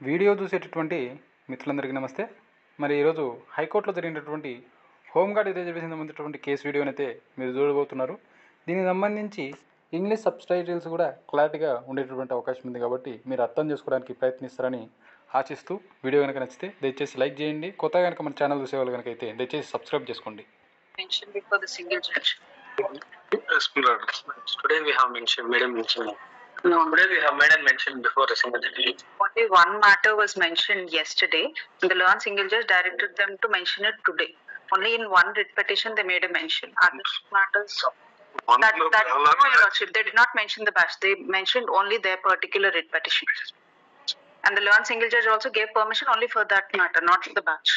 Video చూసేటటువంటి మిత్రులందరికీ నమస్తే. మరి ఈరోజు హైకోర్టులో జరిగినటువంటి హోంగార్డ్ రిజర్వేషన్ సంబంధించినటువంటి కేసు వీడియోని అయితే మీరు చూడబోతున్నారు. దీనికి సంబంధించి ఇంగ్లీష్ సబ్‌టైటిల్స్ కూడా క్లారిటీగా ఉండేటటువంటి అవకాశం ఉంది కాబట్టి మీరు అర్థం చేసుకోవడానికి ప్రయత్నిస్తారని ఆశిస్తూ వీడియో కనుక నచ్చితే దయచేసి లైక్ చేయండి. కొత్తగా కనుక మన ఛానల్ చూసేవాళ్ళు కనుక అయితే దయచేసి సబ్స్క్రైబ్ చేసుకోండి. Mentioned before the single judge. Yes, my lord. Today we have mentioned, made a mention. No, Today we have made a mention before the single judge. only one matter was mentioned yesterday. The learned single judge directed them to mention it today. Only in one writ petition they made a mention. Other matters, One that of no, the Your Lordship, they did not mention the batch. They mentioned only their particular writ petition. And the learned single judge also gave permission only for that matter, not for the batch.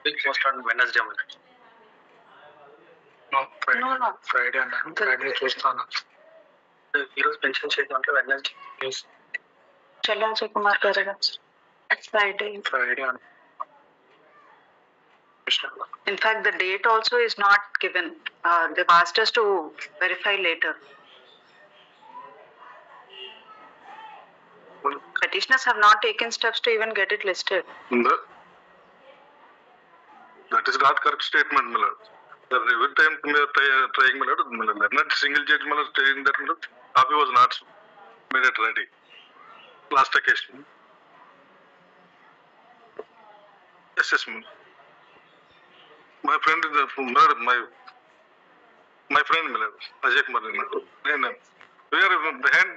week was on Wednesday. No, Friday. No. Friday and Friday చూస్తాను. ఈ రోజు mention చేయడం అంటే Wednesday. Yes, Chala Ajay Kumar Garega. It's Friday. Friday and In fact, the date also is not given. They've asked us to verify later. Petitioners have not taken steps to even get it listed. That is not correct statement, my lord. Every time we are trying, my lord, not single judge, my lord, saying that my lord, copy was not made it ready. Last occasion. Yes, yes, ma'am. My friend is my friend, my lord, Ajay Kumar, my lord. We are behind.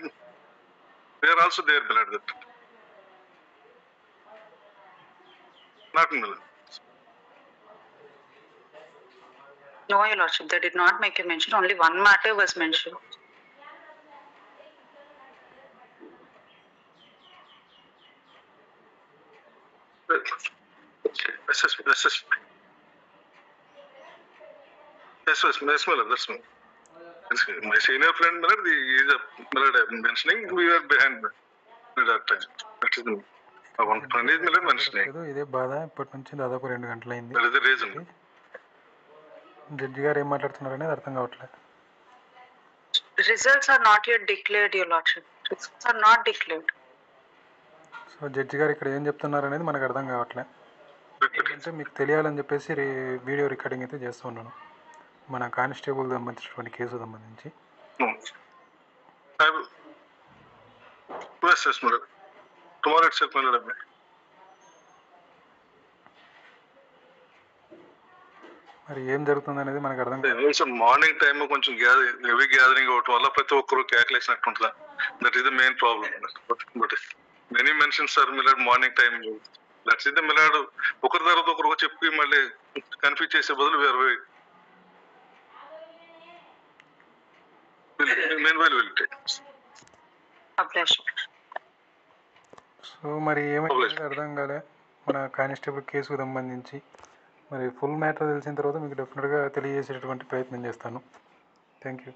We are also there, my lord. Not, my lord. No, Your Lordship, they did not make a mention. Only one matter was mentioned. Yes, my lord, that's me. My senior friend, my lord, he is mentioning we were behind at that time. That is the one friend is my lord mentioning. ఇదే బాధ ఇప్పటి నుంచి దాదాపు 2 గంటలైంది. That is the reason. Judge గారు ఏం మాట్లాడుతున్నారు అనేది అర్థం కావట్లేదు. Results are not yet declared, Your Lordship. Results are not declared. So judge గారు ఇక్కడ ఏం చెప్తున్నారు అనేది మనకు అర్థం కావట్లేదు. అంటే మీకు తెలియాలని చెప్పేసి వీడియో రికార్డింగ్ అయితే చేస్తూ ఉన్నాను మన కానిస్టేబుల్ సంబంధించినటువంటి కేసు సంబంధించి. I will. Yes, my lord. Tomorrow itself, my lord. మరి ఏం జరుగుతుంది అనేది మనకు అర్థం కాదు. మార్నింగ్ టైమ్ కొంచెం హెవీ గ్యాదరింగ్ అవటం వల్ల ప్రతి ఒక్కరు కేకలేసినట్టు ఉంటుందా. That is the main problem. But many mentions sir my lord morning time. That's is the my lord. ఒకరి తర్వాత ఒకరు చెప్పి మళ్ళీ కన్ఫ్యూజ్ చేసే బదులు వేరు సో మరి ఏమైంది అర్థం కాలే మన కానిస్టేబుల్ కేసుకు సంబంధించి. మరి ఫుల్ మ్యాటర్ తెలిసిన తర్వాత మీకు డెఫినెట్గా తెలియజేసేటటువంటి ప్రయత్నం చేస్తాను. Thank you.